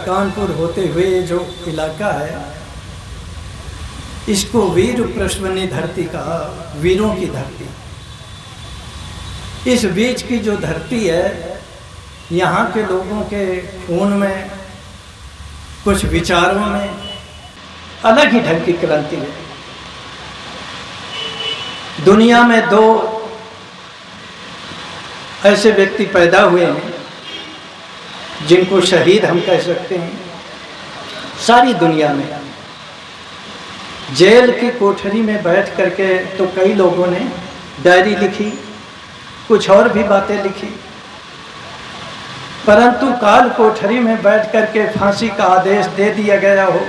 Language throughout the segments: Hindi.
कानपुर होते हुए जो इलाका है, इसको वीर प्रश्वनी धरती कहा, वीरों की धरती। इस बीच की जो धरती है, यहाँ के लोगों के खून में, कुछ विचारों में अलग ही ढंग की क्रांति है। दुनिया में दो ऐसे व्यक्ति पैदा हुए हैं जिनको शहीद हम कह सकते हैं सारी दुनिया में। जेल की कोठरी में बैठ करके तो कई लोगों ने डायरी लिखी, कुछ और भी बातें लिखी, परंतु काल कोठरी में बैठ करके फांसी का आदेश दे दिया गया हो,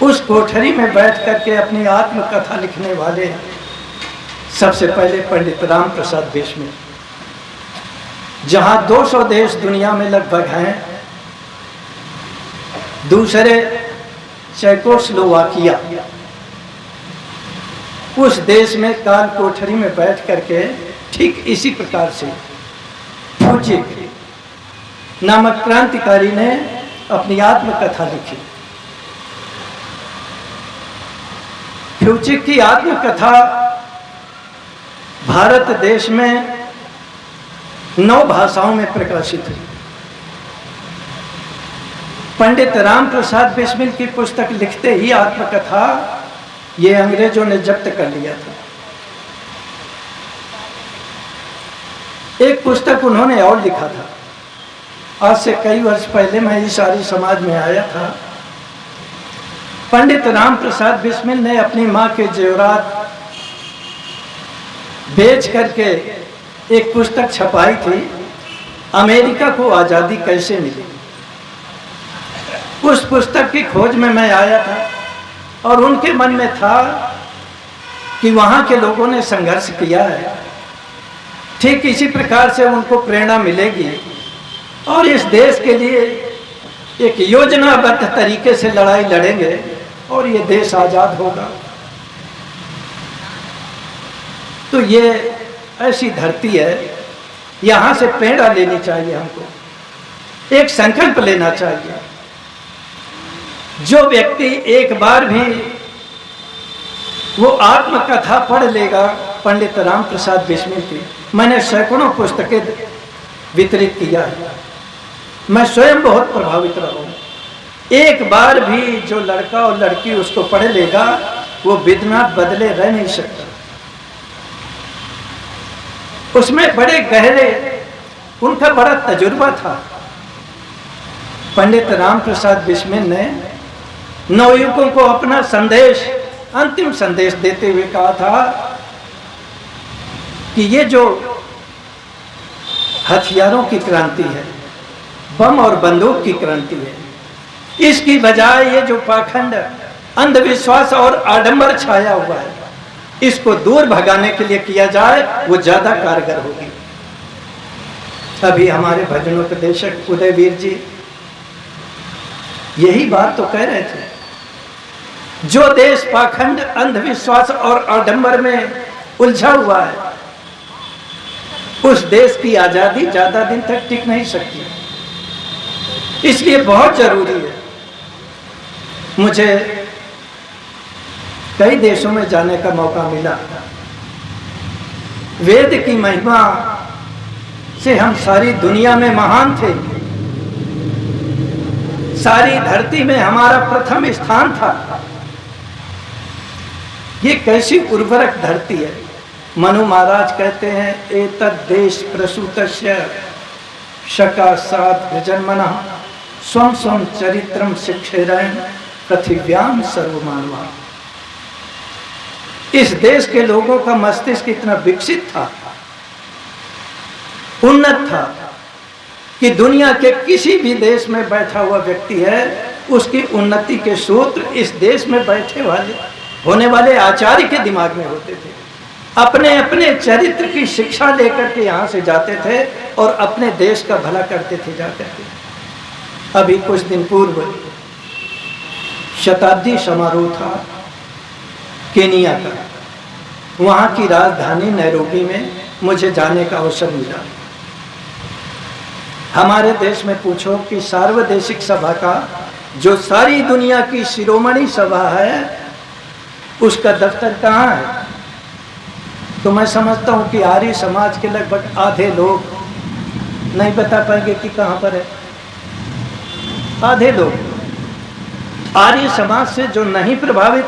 उस कोठरी में बैठ करके अपनी आत्मकथा लिखने वाले सबसे पहले पंडित राम प्रसाद बिस्मिल। जहां 200 देश दुनिया में लगभग हैं, दूसरे चेकोस्लोवाकिया, उस देश में काल कोठरी में बैठ करके ठीक इसी प्रकार से फ्यूचिक नामक क्रांतिकारी ने अपनी आत्मकथा लिखी। फ्यूचिक की आत्मकथा भारत देश में 9 भाषाओं में प्रकाशित हुई। पंडित राम प्रसाद बिस्मिल की पुस्तक लिखते ही आत्मकथा ये अंग्रेजों ने जब्त कर लिया था। एक पुस्तक उन्होंने और लिखा था, आज से कई वर्ष पहले मैं इस आर्य समाज में आया था। पंडित राम प्रसाद बिस्मिल ने अपनी माँ के जेवरात बेच करके एक पुस्तक छपाई थी, अमेरिका को आज़ादी कैसे मिली। उस पुस्तक की खोज में मैं आया था और उनके मन में था कि वहाँ के लोगों ने संघर्ष किया है, ठीक इसी प्रकार से उनको प्रेरणा मिलेगी और इस देश के लिए एक योजनाबद्ध तरीके से लड़ाई लड़ेंगे और ये देश आज़ाद होगा। तो ये ऐसी धरती है, यहाँ से प्रेरणा लेनी चाहिए हमको, एक संकल्प लेना चाहिए। जो व्यक्ति एक बार भी वो आत्मकथा पढ़ लेगा पंडित राम प्रसाद बिस्मिल की, मैंने सैकड़ों पुस्तकें वितरित किया है, मैं स्वयं बहुत प्रभावित रहा हूँ। एक बार भी जो लड़का और लड़की उसको पढ़ लेगा वो बिना बदले रह नहीं सकता। उसमें बड़े गहरे उनका बड़ा तजुर्बा था। पंडित राम प्रसाद बिस्मिल ने नवयुवकों को अपना संदेश, अंतिम संदेश देते हुए कहा था कि ये जो हथियारों की क्रांति है, बम और बंदूक की क्रांति है, इसकी बजाय ये जो पाखंड, अंधविश्वास और आडंबर छाया हुआ है, इसको दूर भगाने के लिए किया जाए, वो ज्यादा कारगर होगी। अभी हमारे भजनोपदेशक उदयवीर जी यही बात तो कह रहे थे। जो देश पाखंड, अंधविश्वास और आडंबर में उलझा हुआ है, उस देश की आजादी ज्यादा दिन तक टिक नहीं सकती। इसलिए बहुत जरूरी है, मुझे कई देशों में जाने का मौका मिला। वेद की महिमा से हम सारी दुनिया में महान थे, सारी धरती में हमारा प्रथम स्थान था। ये कैसी उर्वरक धरती है। मनु महाराज कहते हैं, एतद् देश प्रसूतस्य शकासात् विजन्मनः स्वं स्वं चरित्रम शिक्षेरन् पृथिव्याम सर्वमानवा। इस देश के लोगों का मस्तिष्क इतना विकसित था, उन्नत था कि दुनिया के किसी भी देश में बैठा हुआ व्यक्ति है, उसकी उन्नति के सूत्र इस देश में बैठे होने वाले आचार्य के दिमाग में होते थे। अपने अपने चरित्र की शिक्षा लेकर के यहाँ से जाते थे और अपने देश का भला करते थे जाते थे। अभी कुछ दिन पूर्व शताब्दी समारोह था केनिया का, वहाँ की राजधानी नैरोबी में मुझे जाने का अवसर मिला। हमारे देश में पूछो कि सार्वदेशिक सभा का, जो सारी दुनिया की शिरोमणि सभा है, उसका दफ्तर कहाँ है? तो मैं समझता हूँ कि आर्य समाज के लगभग आधे लोग नहीं बता पाएंगे कि कहाँ पर है। आधे लोग आर्य समाज से जो नहीं प्रभावित,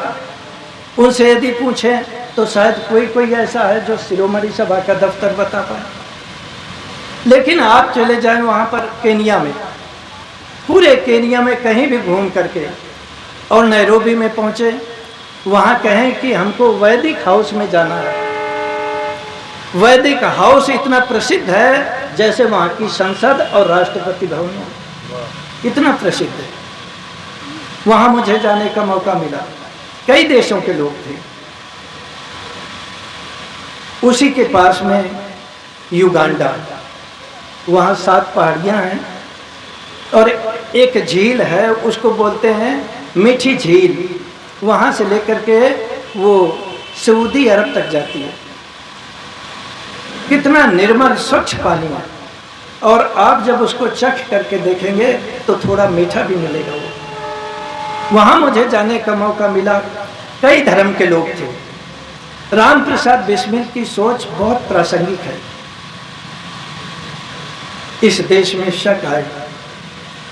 उनसे यदि पूछें तो शायद कोई ऐसा है जो शिरोमणि सभा का दफ्तर बता पाए। लेकिन आप चले जाएं वहाँ पर केनिया में, पूरे केनिया में कहीं भी घूम करके और नैरोबी में पहुँचे, वहाँ कहें कि हमको वैदिक हाउस में जाना है। वैदिक हाउस इतना प्रसिद्ध है जैसे वहाँ की संसद और राष्ट्रपति भवन, इतना प्रसिद्ध है। वहाँ मुझे जाने का मौका मिला। कई देशों के लोग थे। उसी के पास में युगांडा, वहाँ 7 पहाड़ियाँ हैं और एक झील है, उसको बोलते हैं मीठी झील। वहाँ से लेकर के वो सऊदी अरब तक जाती है। कितना निर्मल स्वच्छ पानी है, और आप जब उसको चख करके देखेंगे तो थोड़ा मीठा भी मिलेगा। वो वहाँ मुझे जाने का मौका मिला। कई धर्म के लोग थे। राम प्रसाद बिस्मिल की सोच बहुत प्रासंगिक है। इस देश में शक आए,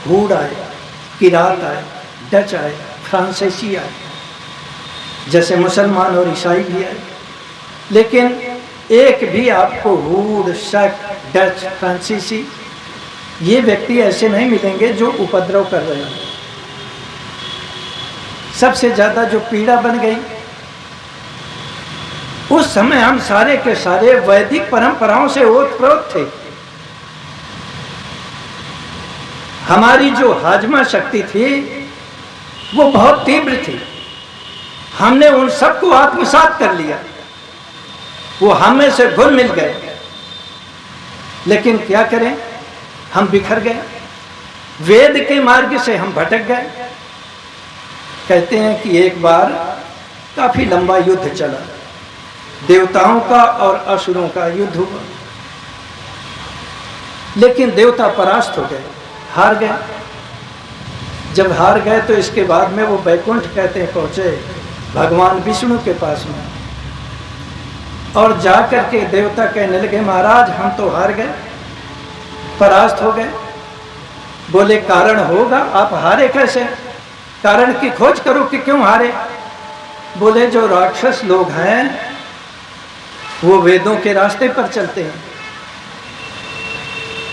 हूड आए, किरात आए, डच आए, फ्रांसीसी आए, जैसे मुसलमान और ईसाई भी आए, लेकिन एक भी आपको हूड, शक, डच, फ्रांसीसी ये व्यक्ति ऐसे नहीं मिलेंगे जो उपद्रव कर रहे हैं। सबसे ज्यादा जो पीड़ा बन गई, उस समय हम सारे के सारे वैदिक परंपराओं से ओतप्रोत थे। हमारी जो हाजमा शक्ति थी वो बहुत तीव्र थी। हमने उन सबको आत्मसात कर लिया, वो हमें से घुल मिल गए। लेकिन क्या करें, हम बिखर गए, वेद के मार्ग से हम भटक गए। कहते हैं कि एक बार काफी लंबा युद्ध चला, देवताओं का और असुरों का युद्ध हुआ, लेकिन देवता परास्त हो गए, हार गए। जब हार गए तो इसके बाद में वो बैकुंठ कहते हैं पहुंचे भगवान विष्णु के पास में, और जाकर के देवता कहने लगे महाराज हम तो हार गए, परास्त हो गए। बोले कारण होगा, आप हारे कैसे? कारण की खोज करो कि क्यों हारे। बोले जो राक्षस लोग हैं वो वेदों के रास्ते पर चलते हैं,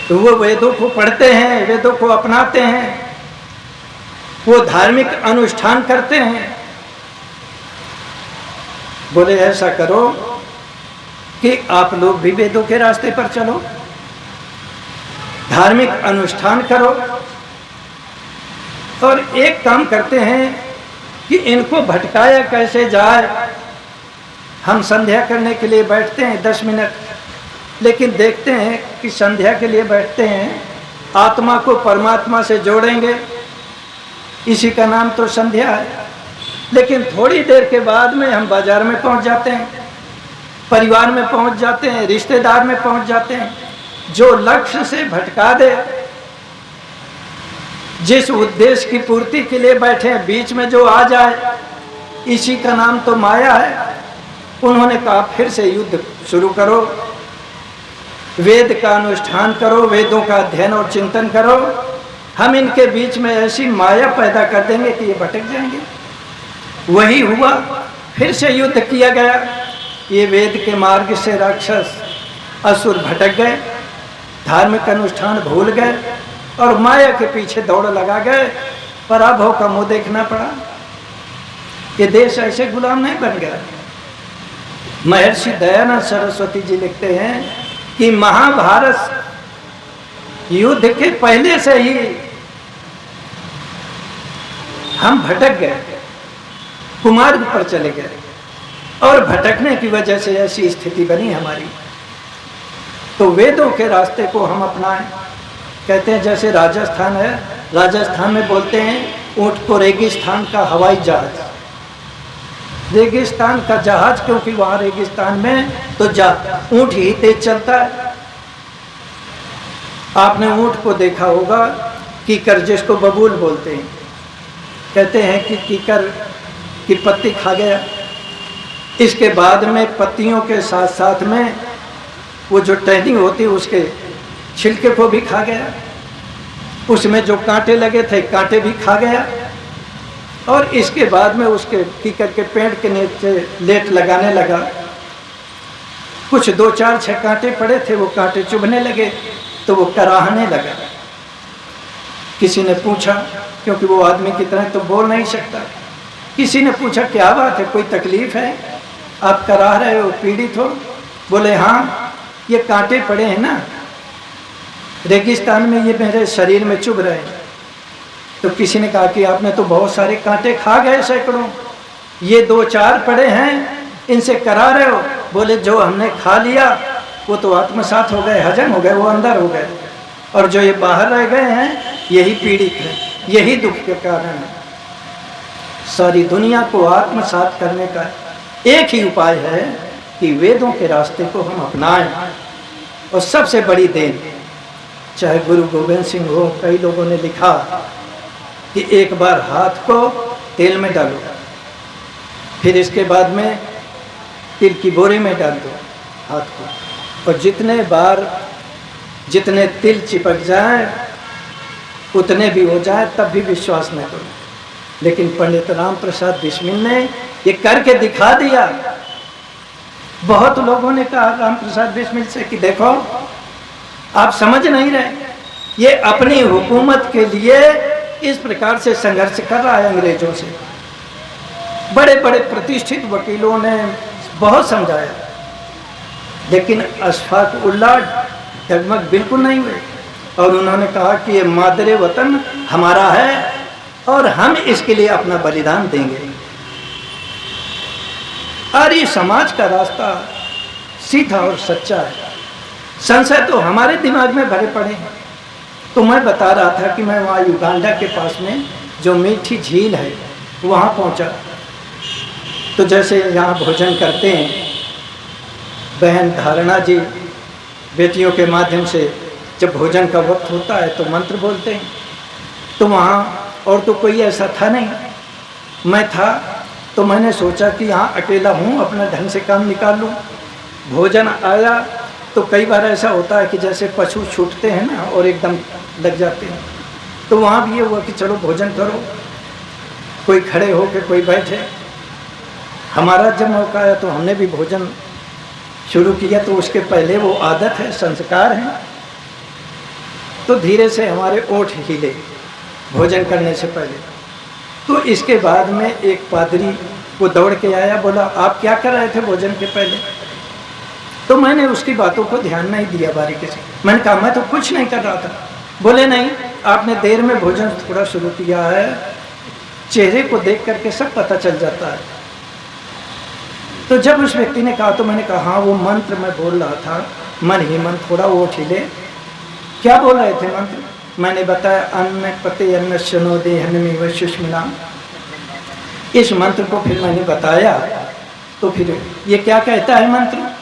तो वो वेदों को पढ़ते हैं, वेदों को अपनाते हैं, वो धार्मिक अनुष्ठान करते हैं। बोले ऐसा करो कि आप लोग भी वेदों के रास्ते पर चलो, धार्मिक अनुष्ठान करो, और एक काम करते हैं कि इनको भटकाया कैसे जाए। हम संध्या करने के लिए बैठते हैं 10 मिनट, लेकिन देखते हैं कि संध्या के लिए बैठते हैं, आत्मा को परमात्मा से जोड़ेंगे, इसी का नाम तो संध्या है। लेकिन थोड़ी देर के बाद में हम बाजार में पहुंच जाते हैं, परिवार में पहुंच जाते हैं, रिश्तेदार में पहुंच जाते हैं। जो लक्ष्य से भटका दे, जिस उद्देश्य की पूर्ति के लिए बैठे हैं, बीच में जो आ जाए, इसी का नाम तो माया है। उन्होंने कहा फिर से युद्ध शुरू करो, वेद का अनुष्ठान करो, वेदों का अध्ययन और चिंतन करो। हम इनके बीच में ऐसी माया पैदा कर देंगे कि ये भटक जाएंगे। वही हुआ, फिर से युद्ध किया गया। ये वेद के मार्ग से राक्षस असुर भटक गए, धार्मिक अनुष्ठान भूल गए और माया के पीछे दौड़ लगा गए। पराभव का मुंह देखना पड़ा। ये देश ऐसे गुलाम नहीं बन गया। महर्षि दयानंद सरस्वती जी लिखते हैं कि महाभारत युद्ध के पहले से ही हम भटक गए, कुमार्ग पर चले गए, और भटकने की वजह से ऐसी स्थिति बनी हमारी। तो वेदों के रास्ते को हम अपनाएं। कहते हैं जैसे राजस्थान है, राजस्थान में बोलते हैं ऊंट को रेगिस्तान का हवाई जहाज। रेगिस्तान का जहाज, क्योंकि वहां रेगिस्तान में तो ऊंट ही तेज चलता है। आपने ऊँट को देखा होगा, कीकर जिसको बबूल बोलते हैं, कहते हैं कि कीकर की पत्ती खा गया, इसके बाद में पत्तियों के साथ साथ में वो जो टहनी होती है उसके छिलके को भी खा गया, उसमें जो कांटे लगे थे कांटे भी खा गया, और इसके बाद में उसके कीकर के पेड़ के नीचे लेट लगाने लगा। कुछ 2-4-6 कांटे पड़े थे, वो कांटे चुभने लगे तो वो कराहने लगा। किसी ने पूछा, क्योंकि वो आदमी की तरह तो बोल नहीं सकता, किसी ने पूछा क्या बात है, कोई तकलीफ है, आप कराह रहे हो, पीड़ित हो? बोले हाँ, ये कांटे पड़े हैं ना रेगिस्तान में, ये मेरे शरीर में चुभ रहे हैं। तो किसी ने कहा कि आपने तो बहुत सारे कांटे खा गए सैकड़ों, ये 2-4 पड़े हैं, इनसे करा रहे हो? बोले जो हमने खा लिया वो तो आत्मसात हो गए, हजम हो गए, वो अंदर हो गए, और जो ये बाहर रह गए हैं यही पीड़ित है, यही दुख के कारण है। सारी दुनिया को आत्मसात करने का एक ही उपाय है कि वेदों के रास्ते को हम अपनाएं। और सबसे बड़ी देन, चाहे गुरु गोविंद सिंह हो, कई लोगों ने लिखा कि एक बार हाथ को तेल में डालो, फिर इसके बाद में तिल की बोरी में डाल दो हाथ को, और जितने बार जितने तिल चिपक जाए उतने भी हो जाए तब भी विश्वास न करो। लेकिन पंडित राम प्रसाद बिस्मिल ने ये करके दिखा दिया। बहुत लोगों ने कहा राम प्रसाद बिस्मिल से कि देखो आप समझ नहीं रहे, ये अपनी हुकूमत के लिए इस प्रकार से संघर्ष कर रहा है अंग्रेजों से। बड़े बड़े प्रतिष्ठित वकीलों ने बहुत समझाया, लेकिन अशफाक उल्लाह डगमग बिल्कुल नहीं हुए, और उन्होंने कहा कि ये मादरे वतन हमारा है और हम इसके लिए अपना बलिदान देंगे। आर्य समाज का रास्ता सीधा और सच्चा है। संशय तो हमारे दिमाग में भरे पड़े हैं। तो मैं बता रहा था कि मैं वहाँ युगांडा के पास में जो मीठी झील है वहाँ पहुँचा। तो जैसे यहाँ भोजन करते हैं, बहन धारणा जी बेटियों के माध्यम से जब भोजन का वक्त होता है तो मंत्र बोलते हैं। तो वहाँ और तो कोई ऐसा था नहीं, मैं था, तो मैंने सोचा कि यहाँ अकेला हूँ, अपना ढंग से काम निकाल लूँ। भोजन आया तो कई बार ऐसा होता है कि जैसे पशु छूटते हैं ना और एकदम लग जाते हैं, तो वहाँ भी ये हुआ कि चलो भोजन करो, कोई खड़े हो के कोई बैठे। हमारा जब मौका आया तो हमने भी भोजन शुरू किया। तो उसके पहले वो आदत है, संस्कार है, तो धीरे से हमारे ओठ हिले भोजन करने से पहले। तो इसके बाद में एक पादरी वो दौड़ के आया, बोला आप क्या कर रहे थे भोजन के पहले? तो मैंने उसकी बातों को ध्यान नहीं दिया बारीकी से। मैंने कहा मैं तो कुछ नहीं कर रहा था। बोले नहीं, आपने देर में भोजन थोड़ा शुरू किया है, चेहरे को देख करके सब पता चल जाता है। तो जब उस व्यक्ति ने कहा तो मैंने कहा हाँ वो मंत्र मैं बोल रहा था, मन ही मन थोड़ा वो ठिले। क्या बोल रहे थे मंत्र? मैंने बताया अन्न पते अन्न शनो देहनमी व सुष्मिना। इस मंत्र को फिर मैंने बताया। तो फिर ये क्या कहता है मंत्र?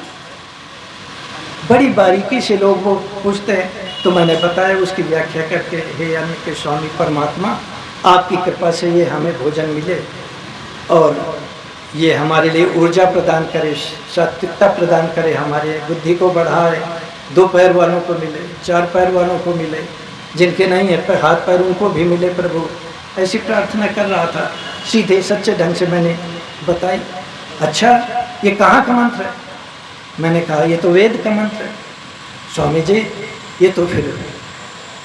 बड़ी बारीकी से लोग वो पूछते हैं। तो मैंने बताया उसकी व्याख्या करके, हे अन्न के स्वामी परमात्मा, आपकी कृपा से ये हमें भोजन मिले और ये हमारे लिए ऊर्जा प्रदान करे, सात्विकता प्रदान करे, हमारे बुद्धि को बढ़ाए, 2 पैर वालों को मिले, 4 पैर वालों को मिले, जिनके नहीं है हाथ पैर उनको भी मिले प्रभु। ऐसी प्रार्थना कर रहा था, सीधे सच्चे ढंग से मैंने बताई। अच्छा ये कहाँ का मंत्र है? मैंने कहा ये तो वेद का मंत्र है। स्वामी जी ये तो फिर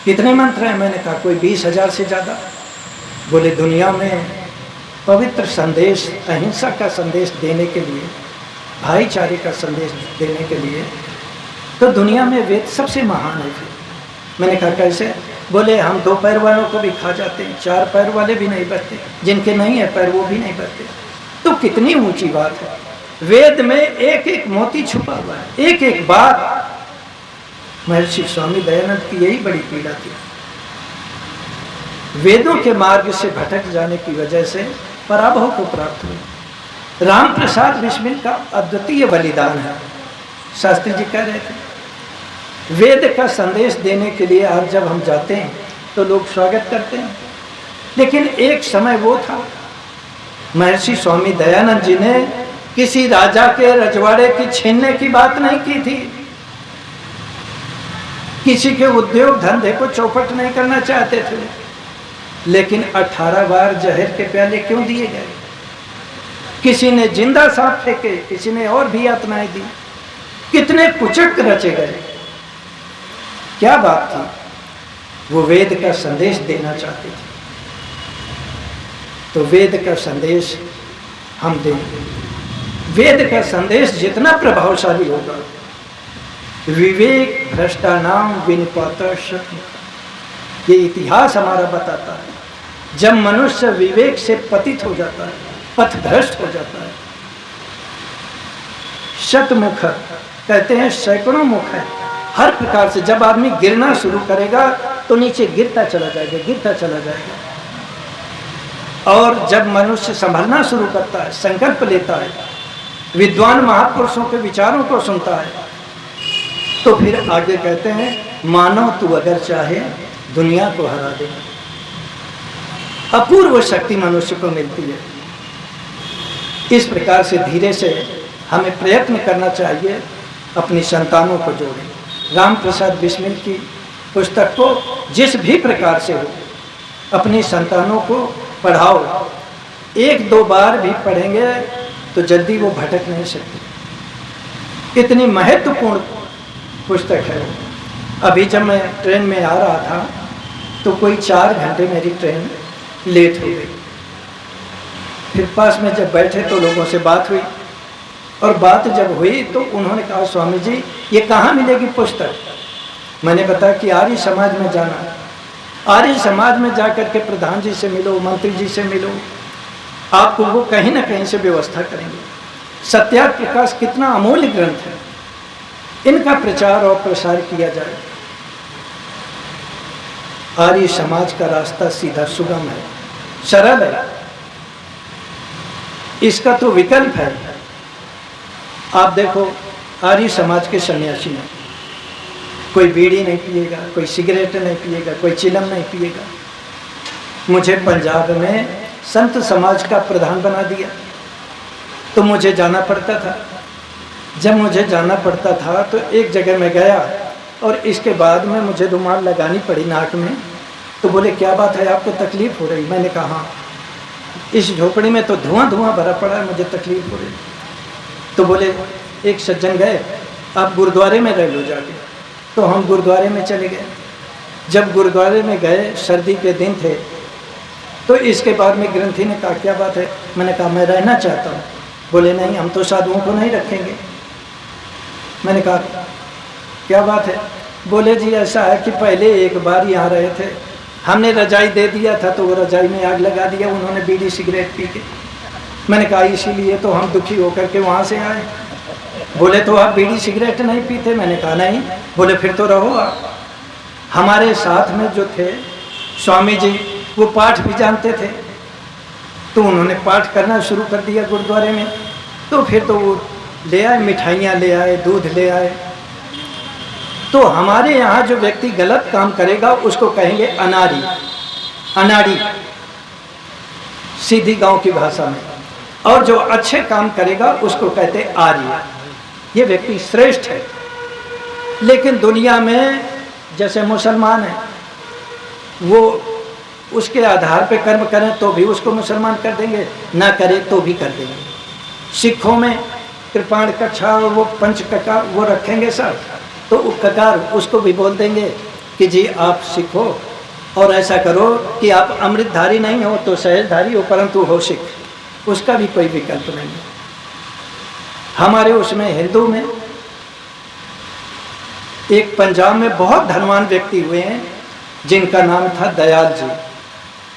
कितने मंत्र हैं? मैंने कहा कोई 20,000 से ज़्यादा। बोले दुनिया में पवित्र संदेश, अहिंसा का संदेश देने के लिए, भाईचारे का संदेश देने के लिए तो दुनिया में वेद सबसे महान है। फिर मैंने कहा कैसे? बोले हम 2 पैर वालों को भी खा जाते हैं, 4 पैर वाले भी नहीं बचते, जिनके नहीं है पैर वो भी नहीं बचते। तो कितनी ऊंची बात है। वेद में एक एक मोती छुपा हुआ है, एक एक बात। महर्षि स्वामी दयानंद की यही बड़ी पीड़ा थी, वेदों के मार्ग से भटक जाने की वजह से पराभव को प्राप्त हुई। राम प्रसाद बिस्मिल का अद्वितीय बलिदान है। शास्त्री जी कह रहे थे वेद का संदेश देने के लिए आज जब हम जाते हैं तो लोग स्वागत करते हैं, लेकिन एक समय वो था, महर्षि स्वामी दयानंद जी ने किसी राजा के रजवाड़े की छीनने की बात नहीं की थी, किसी के उद्योग धंधे को चौपट नहीं करना चाहते थे, लेकिन 18 बार जहर के प्याले क्यों दिए गए? किसी ने जिंदा सांप फेंके, किसी ने और भी यातनाएं दी, कितने कुचक रचे गए। क्या बात थी? वो वेद का संदेश देना चाहते थे। तो वेद का संदेश हम देंगे। वेद का संदेश जितना प्रभावशाली होगा, विवेक भ्रष्टानाम विनिपात शतमुख, ये इतिहास हमारा बताता है। जब मनुष्य विवेक से पतित हो जाता है, पथ भ्रष्ट हो जाता है, शतमुख कहते हैं सैकड़ों मुख है। हर प्रकार से जब आदमी गिरना शुरू करेगा तो नीचे गिरता चला जाएगा, गिरता चला जाएगा। और जब मनुष्य संभलना शुरू करता है, संकल्प लेता है, विद्वान महापुरुषों के विचारों को सुनता है, तो फिर आगे कहते हैं मानो तू अगर चाहे दुनिया को हरा दे। अपूर्व शक्ति मनुष्य को मिलती है। इस प्रकार से धीरे से हमें प्रयत्न करना चाहिए अपनी संतानों को जोड़ें। राम प्रसाद बिस्मिल की पुस्तक को जिस भी प्रकार से हो अपनी संतानों को पढ़ाओ। 1-2 बार भी पढ़ेंगे तो जल्दी वो भटक नहीं सकते। इतनी महत्वपूर्ण पुस्तक है। अभी जब मैं ट्रेन में आ रहा था तो कोई 4 घंटे मेरी ट्रेन लेट हो गई। फिर पास में जब बैठे तो लोगों से बात हुई, और बात जब हुई तो उन्होंने कहा स्वामी जी ये कहाँ मिलेगी पुस्तक? मैंने बताया कि आर्य समाज में जाना, आर्य समाज में जाकर के प्रधान जी से मिलो, मंत्री जी से मिलो, आपको वो कहीं ना कहीं से व्यवस्था करेंगे। सत्यार्थ प्रकाश कितना अमूल्य ग्रंथ है, इनका प्रचार और प्रसार किया जाए। आर्य समाज का रास्ता सीधा सुगम है, सरल है, इसका तो विकल्प है। आप देखो आर्य समाज के सन्यासी हैं, कोई बीड़ी नहीं पिएगा, कोई सिगरेट नहीं पिएगा, कोई चिलम नहीं पिएगा। मुझे पंजाब में संत समाज का प्रधान बना दिया तो मुझे जाना पड़ता था। जब मुझे जाना पड़ता था तो एक जगह मैं गया और इसके बाद में मुझे रुमाल लगानी पड़ी नाक में। तो बोले क्या बात है, आपको तकलीफ़ हो रही? मैंने कहा हाँ, इस झोपड़ी में तो धुआं धुआं भरा पड़ा है, मुझे तकलीफ़ हो रही। तो बोले एक सज्जन गए, आप गुरुद्वारे में रह लो जाके। तो हम गुरुद्वारे में चले गए। जब गुरुद्वारे में गए, सर्दी के दिन थे, तो इसके बाद में ग्रंथी ने कहा क्या बात है? मैंने कहा मैं रहना चाहता हूँ। बोले नहीं, हम तो साधुओं को नहीं रखेंगे। मैंने कहा क्या बात है? बोले जी ऐसा है कि पहले एक बार यहाँ रहे थे, हमने रजाई दे दिया था तो वो रजाई में आग लगा दिया उन्होंने बीड़ी सिगरेट पी के। मैंने कहा इसीलिए तो हम दुखी होकर के वहाँ से आए। बोले तो आप बीड़ी सिगरेट नहीं पीते? मैंने कहा नहीं। बोले फिर तो रहो आप। हमारे साथ में जो थे स्वामी जी, वो पाठ भी जानते थे, तो उन्होंने पाठ करना शुरू कर दिया गुरुद्वारे में। तो फिर तो वो ले आए, मिठाइयाँ ले आए, दूध ले आए। तो हमारे यहाँ जो व्यक्ति गलत काम करेगा उसको कहेंगे अनाड़ी, अनाड़ी सीधी गांव की भाषा में, और जो अच्छे काम करेगा उसको कहते आर्य। ये व्यक्ति श्रेष्ठ है। लेकिन दुनिया में जैसे मुसलमान है, वो उसके आधार पे कर्म करें तो भी उसको मुसलमान कर देंगे, ना करे तो भी कर देंगे। सिखों में कृपाण कक्षा और वो पंच ककार वो रखेंगे सर, तो वो ककार उसको भी बोल देंगे कि जी आप सिखो और ऐसा करो कि आप अमृतधारी नहीं हो तो सहजधारी हो, परंतु हो सिख। उसका भी कोई विकल्प नहीं है। हमारे उसमें हिंदू में एक पंजाब में बहुत धनवान व्यक्ति हुए हैं जिनका नाम था दयाल जी,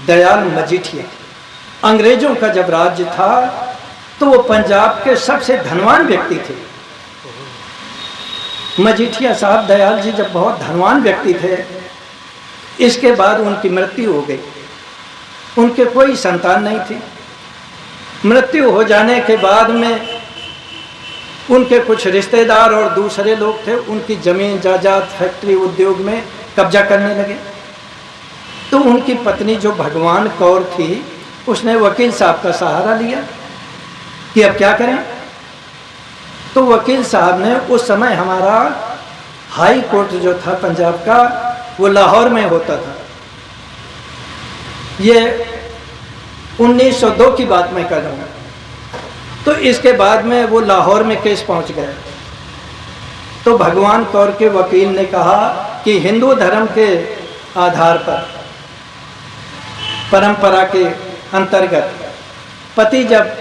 दयाल मजीठिया। अंग्रेजों का जब राज्य था तो वो पंजाब के सबसे धनवान व्यक्ति थे। मजीठिया साहब दयाल जी जब बहुत धनवान व्यक्ति थे, इसके बाद उनकी मृत्यु हो गई। उनके कोई संतान नहीं थी। मृत्यु हो जाने के बाद में उनके कुछ रिश्तेदार और दूसरे लोग थे, उनकी ज़मीन जायदाद फैक्ट्री उद्योग में कब्जा करने लगे। तो उनकी पत्नी जो भगवान कौर थी, उसने वकील साहब का सहारा लिया कि अब क्या करें। तो वकील साहब ने, उस समय हमारा हाई कोर्ट जो था पंजाब का, वो लाहौर में होता था। ये 1902 की बात मैं कर रहा हूँ। तो इसके बाद में वो लाहौर में केस पहुंच गया। तो भगवान कौर के वकील ने कहा कि हिंदू धर्म के आधार पर, परंपरा के अंतर्गत, पति जब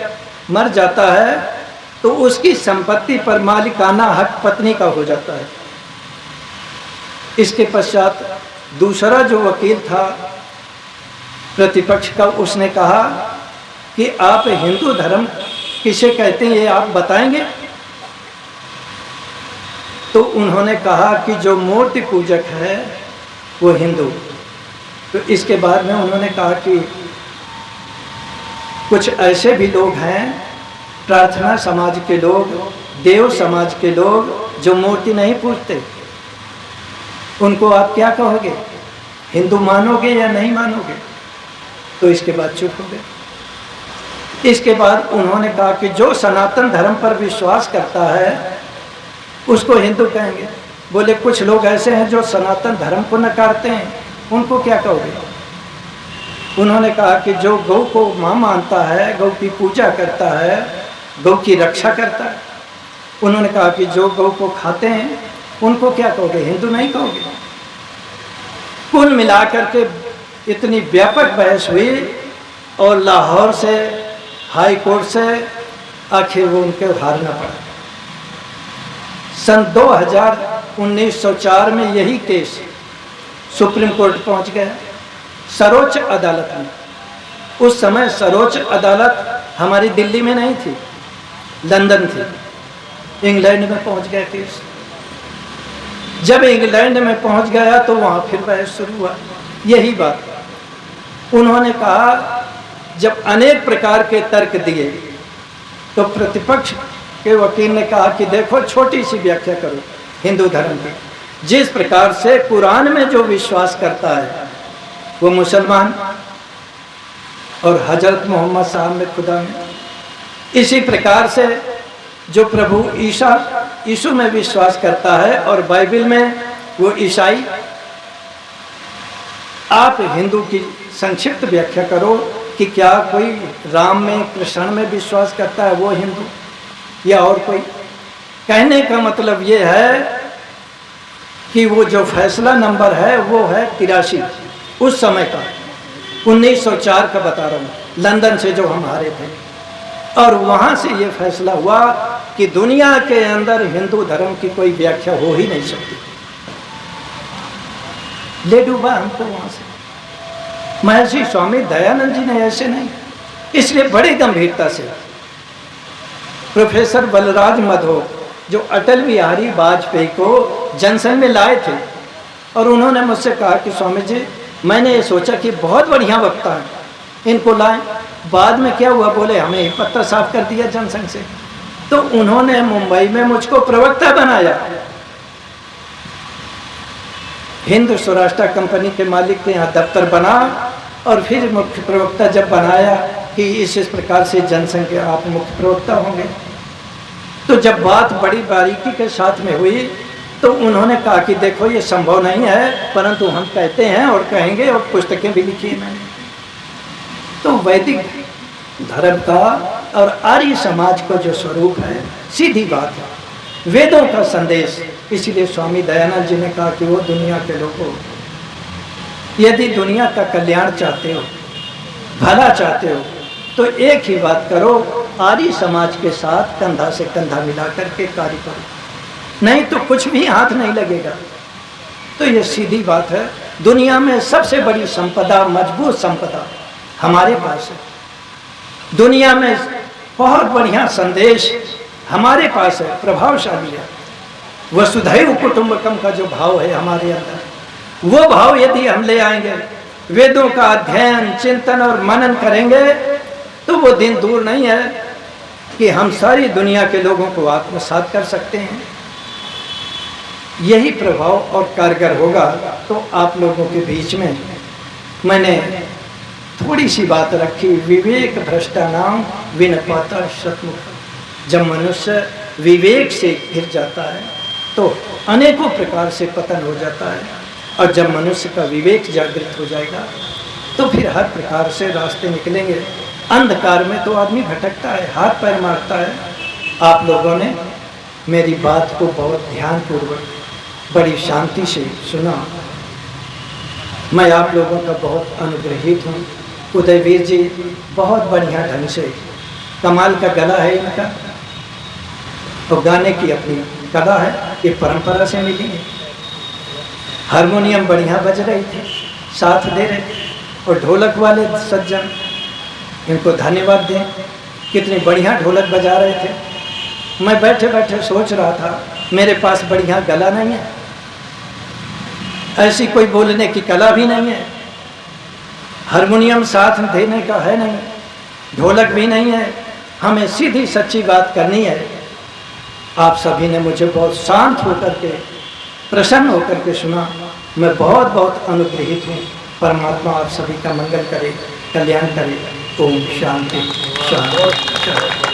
मर जाता है तो उसकी संपत्ति पर मालिकाना हक पत्नी का हो जाता है। इसके पश्चात दूसरा जो वकील था प्रतिपक्ष का, उसने कहा कि आप हिंदू धर्म किसे कहते हैं, ये आप बताएंगे। तो उन्होंने कहा कि जो मूर्ति पूजक है वो हिंदू। तो इसके बाद में उन्होंने कहा कि कुछ ऐसे भी लोग हैं, प्रार्थना समाज के लोग, देव समाज के लोग, जो मूर्ति नहीं पूजते, उनको आप क्या कहोगे, हिंदू मानोगे या नहीं मानोगे। तो इसके बाद चुप हो गए। इसके बाद उन्होंने कहा कि जो सनातन धर्म पर विश्वास करता है उसको हिंदू कहेंगे। बोले कुछ लोग ऐसे हैं जो सनातन धर्म को नकारते हैं, उनको क्या कहोगे। उन्होंने कहा कि जो गौ को मां मानता है, गौ की पूजा करता है, गौ की रक्षा करता है, उन्होंने कहा कि जो गौ को खाते हैं उनको क्या कहोगे, हिंदू नहीं कहोगे। कुल मिलाकर के इतनी व्यापक बहस हुई और लाहौर से, हाई कोर्ट से आखिर वो उनके हारना पड़ा। सन 1904 में यही केस सुप्रीम कोर्ट पहुंच गया, सर्वोच्च अदालत में। उस समय सर्वोच्च अदालत हमारी दिल्ली में नहीं थी, लंदन थी। इंग्लैंड में पहुंच गया केस। जब इंग्लैंड में पहुंच गया तो वहाँ फिर बहस शुरू हुआ। यही बात उन्होंने कहा, जब अनेक प्रकार के तर्क दिए तो प्रतिपक्ष के वकील ने कहा कि देखो छोटी सी व्याख्या करो हिंदू धर्म की। जिस प्रकार से कुरान में जो विश्वास करता है वो मुसलमान और हजरत मोहम्मद साहब में खुदा में, इसी प्रकार से जो प्रभु यीशु में विश्वास करता है और बाइबल में वो ईसाई। आप हिंदू की संक्षिप्त व्याख्या करो कि क्या कोई राम में, कृष्ण में विश्वास करता है वो हिंदू, या और कोई। कहने का मतलब ये है कि वो जो फैसला नंबर है वो है 83 उस समय का, 1904 का बता रहा हूँ, लंदन से जो हम हारे थे। और वहाँ से ये फैसला हुआ कि दुनिया के अंदर हिंदू धर्म की कोई व्याख्या हो ही नहीं सकती। ले डूबा हमको वहाँ से। महर्षि स्वामी दयानंद जी ने ऐसे नहीं, इसलिए बड़ी गंभीरता से प्रोफेसर बलराज मधो जो अटल बिहारी वाजपेयी को जनसंघ में लाए थे, और उन्होंने मुझसे कहा कि स्वामी जी मैंने ये सोचा कि बहुत बढ़िया वक्ता है, इनको लाएं। बाद में क्या हुआ, बोले हमें ही पत्ता साफ कर दिया जनसंघ से। तो उन्होंने मुंबई में मुझको प्रवक्ता बनाया। हिंद स्वराष्ट्र कंपनी के मालिक ने यहाँ दफ्तर बना और फिर मुख्य प्रवक्ता जब बनाया कि इस प्रकार से जनसंघ के आप मुख्य प्रवक्ता होंगे। तो जब बात बड़ी बारीकी के साथ में हुई तो उन्होंने कहा कि देखो ये संभव नहीं है, परंतु हम कहते हैं और कहेंगे, और पुस्तकें भी लिखी है मैंने। तो वैदिक धर्म का और आर्य समाज का जो स्वरूप है, सीधी बात है, वेदों का संदेश। इसीलिए स्वामी दयानंद जी ने कहा कि वो दुनिया के लोगों, यदि दुनिया का कल्याण चाहते हो, भला चाहते हो, तो एक ही बात करो, आर्य समाज के साथ कंधा से कंधा मिलाकर के कार्य करो, नहीं तो कुछ भी हाथ नहीं लगेगा। तो ये सीधी बात है। दुनिया में सबसे बड़ी संपदा, मजबूत संपदा हमारे पास है। दुनिया में बहुत बढ़िया संदेश हमारे पास है, प्रभावशाली है। वसुधैव कुटुंबकम का जो भाव है हमारे अंदर, वो भाव यदि हम ले आएंगे, वेदों का अध्ययन, चिंतन और मनन करेंगे, तो वो दिन दूर नहीं है कि हम सारी दुनिया के लोगों को आत्मसात कर सकते हैं। यही प्रभाव और कारगर होगा। तो आप लोगों के बीच में मैंने थोड़ी सी बात रखी, विवेक भ्रष्टा नाम विन पाता शतमुख। जब मनुष्य विवेक से गिर जाता है तो अनेकों प्रकार से पतन हो जाता है, और जब मनुष्य का विवेक जागृत हो जाएगा तो फिर हर प्रकार से रास्ते निकलेंगे। अंधकार में तो आदमी भटकता है, हाथ पैर मारता है। आप लोगों ने मेरी बात को बहुत ध्यानपूर्वक बड़ी शांति से सुना। मैं आप लोगों का बहुत अनुग्रहित हूँ। उदयवीर जी बहुत बढ़िया ढंग से, कमाल का गला है इनका, और गाने की अपनी कला है, ये परंपरा से मिली है। हारमोनियम बढ़िया बज रही थी, साथ दे रहे थे, और ढोलक वाले सज्जन, इनको धन्यवाद दें, कितनी बढ़िया ढोलक बजा रहे थे। मैं बैठे बैठे सोच रहा था मेरे पास बढ़िया गला नहीं है, ऐसी कोई बोलने की कला भी नहीं है, हारमोनियम साथ देने का है नहीं, ढोलक भी नहीं है, हमें सीधी सच्ची बात करनी है। आप सभी ने मुझे बहुत शांत होकर के, प्रसन्न होकर के सुना। मैं बहुत बहुत अनुग्रहित हूँ। परमात्मा आप सभी का मंगल करे, कल्याण करे। ओम शांति शांति शांति।